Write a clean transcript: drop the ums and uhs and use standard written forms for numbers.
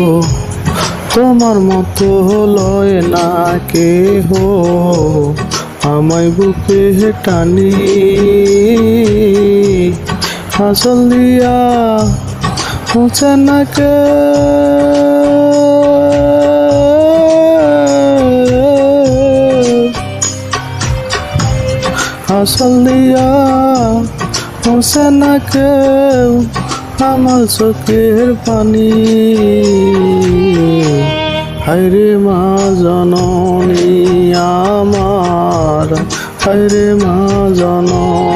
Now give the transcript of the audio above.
গো তোমার মতো লয় না কেহ আমায় বুকে টানি হাসল দিয়া মুছে না কে হাসল দিয়া মুছে না কেউ আমার চোখের পানি হায়রে মা জননী আমার হায়রে মা জননী।